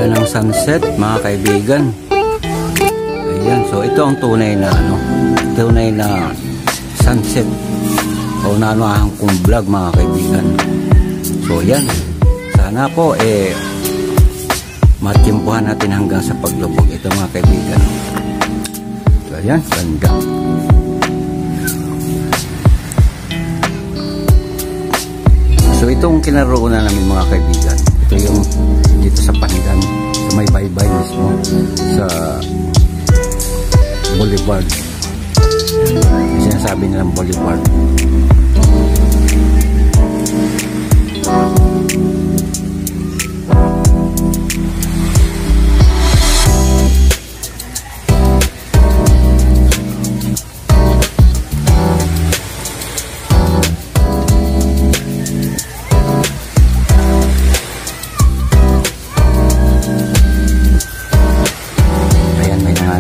ganda ng sunset mga kaibigan. Ayan, so ito ang tunay na sunset o nanoahang kong vlog mga kaibigan. So yan, sana po matimpuhan natin hanggang sa paglubog ito mga kaibigan. So ayan, ganda. So itong kinaroonan namin mga kaibigan, ito yung dito sa Panigan, sa may baybay mismo, sa Boulevard. Sinasabi nilang Boulevard.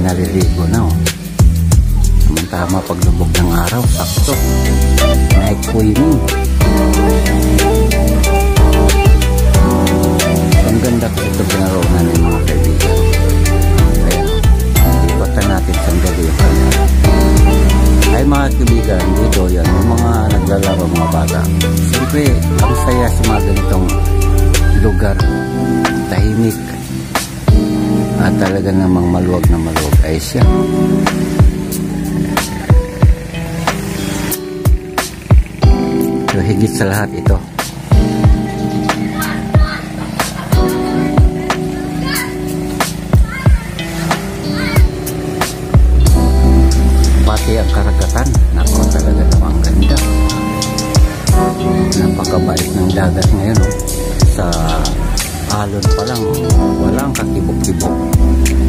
Naliligo na tama paglubog ng araw, sakto night swimming. Ang ganda ko ito pinaroonan ng mga kaibigan. Ayan, ikutan natin sandali yung kanya. Ay mga kaibigan, dito yan yung mga naglalaro, mga bata. Siyempre ang saya sa mga ganitong lugar, tahimik at talaga namang maluwag na maluwag ay siya. So higit sa lahat ito, pati ang karagatan, nako talaga namang ganda. Napakabait ng dagat ngayon sa alon pa lang, walang kakibok-kibok.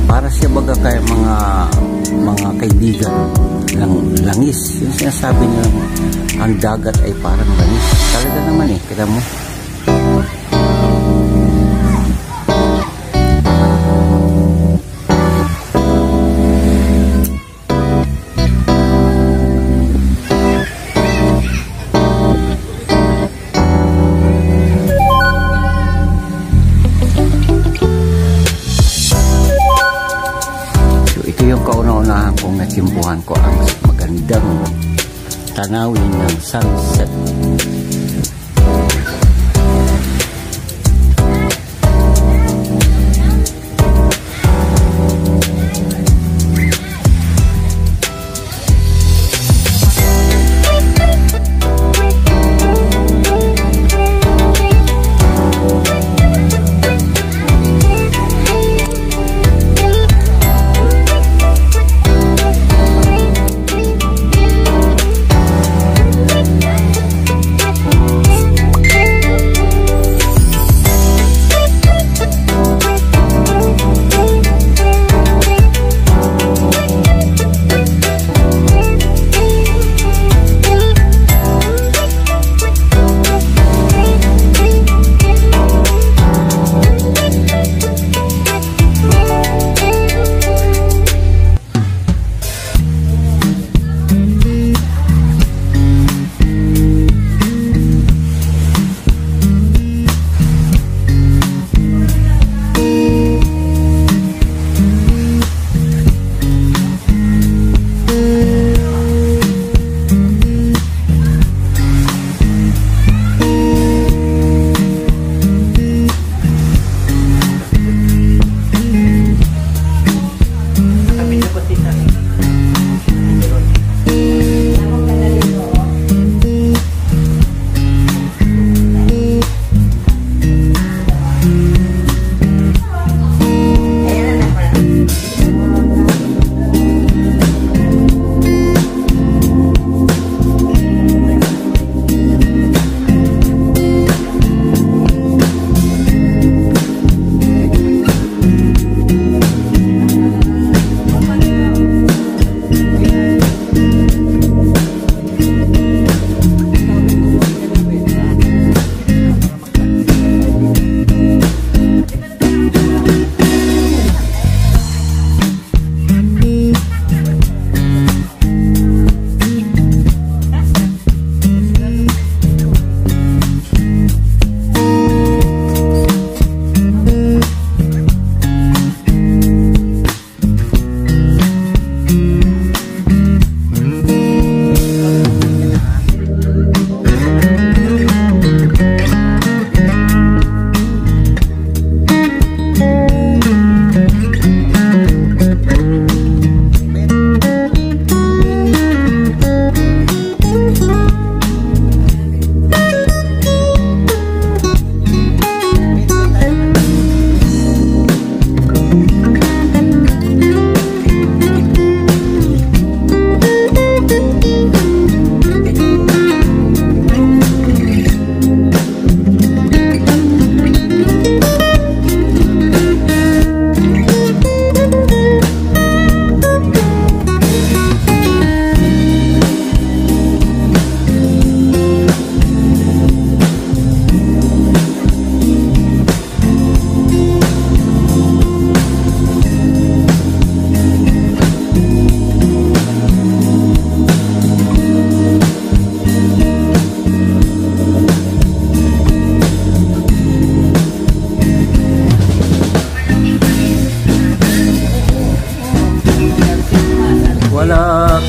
Para siya baga kaya mga kaibigan ng langis. Yung sinasabi niya, ang dagat ay parang langis. Talaga naman kita mo. Kauna-unahan kong natimpuhan ko ang magandang tanawin ng sunset.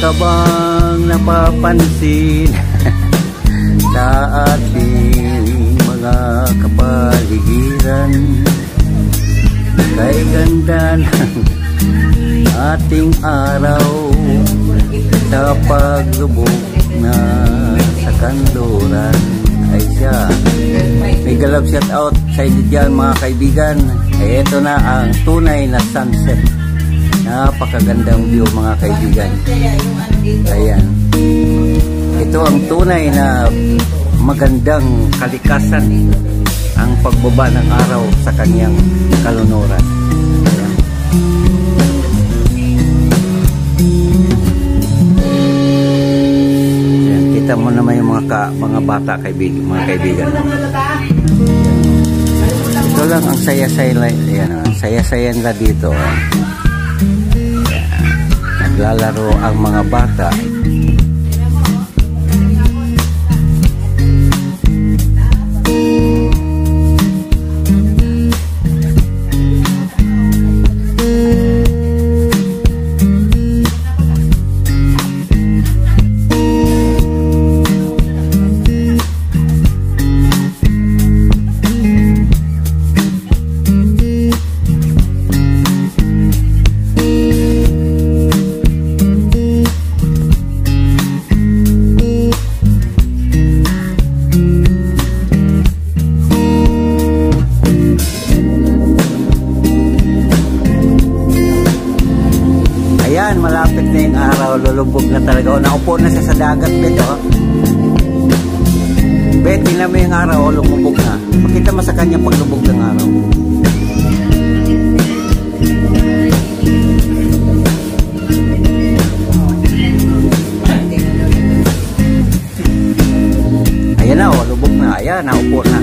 ka bang napapansin sa ating mga kapaligiran? Kay ganda ng ating araw sa paglubog na sa kanluran. Ay siya, may galap shout out sa inyo dyan mga kaibigan. Ay ito na ang tunay na sunset. Napakagandang view mga kaibigan. Ayan, ito ang tunay na magandang kalikasan, ang pagbaba ng araw sa kanyang kalunuran. Ayan, kita mo naman yung mga bata mga kaibigan. Ito lang ang saya-saya. Ayan, saya-saya nila dito. Naglalaro ang mga bata. Ayan, malapit na yung araw, lulubog na talaga. O, naupo na siya sa dagat, Bet, oh. Bet, tingnan mo yung araw, o, lumubog na. Pakita mo sa kanya paglubog ng araw. Ayan na, o, lubog na. Ayan, naupo na.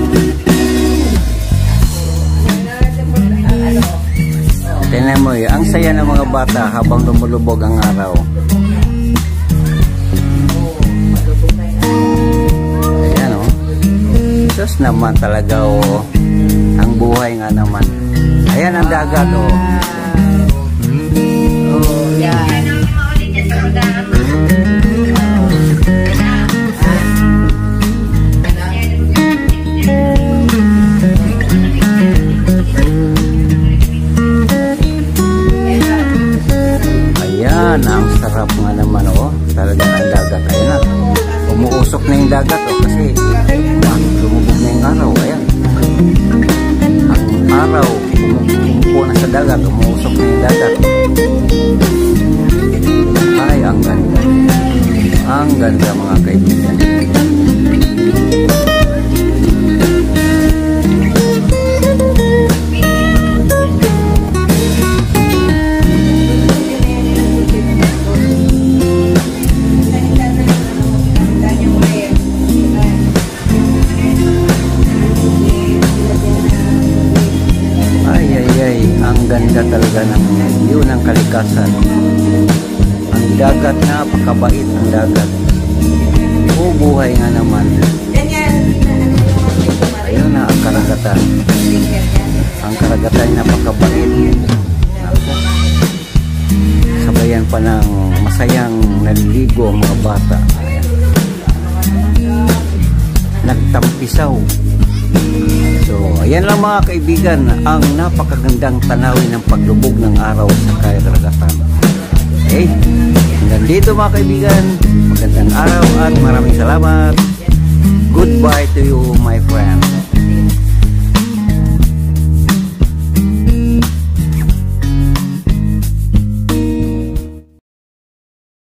Tingnan mo, ang saya ng mga bata habang lumulubog ang araw. Ayan, oh. Diyos naman talaga, oh. Ang buhay nga naman. Ayan ang dagat, oh. Oh, yan. Ang sarap nga naman, oh. Talaga ang dagat. Ayan na, umuusok na yung dagat, oh, kasi lumubog na yung araw. Ayan, ang araw umupo na sa dagat, umuusok na yung dagat. Ay, ang ganda. Ang ganda mga kaibigan. Ang ganda talaga ng view ng kalikasan. Ang dagat, napakabait ang dagat. O, buhay nga naman. Ayun na ang karagatan. Ang karagatan napakabait. Sabayan pa ng masayang naliligo ang mga bata. Nagtampisaw. So, ayan lang mga kaibigan, ang napakagandang tanawin ng paglubog ng araw sa karagatan. Okay? Hanggang dito mga kaibigan, magandang araw at maraming salamat. Goodbye to you, my friend.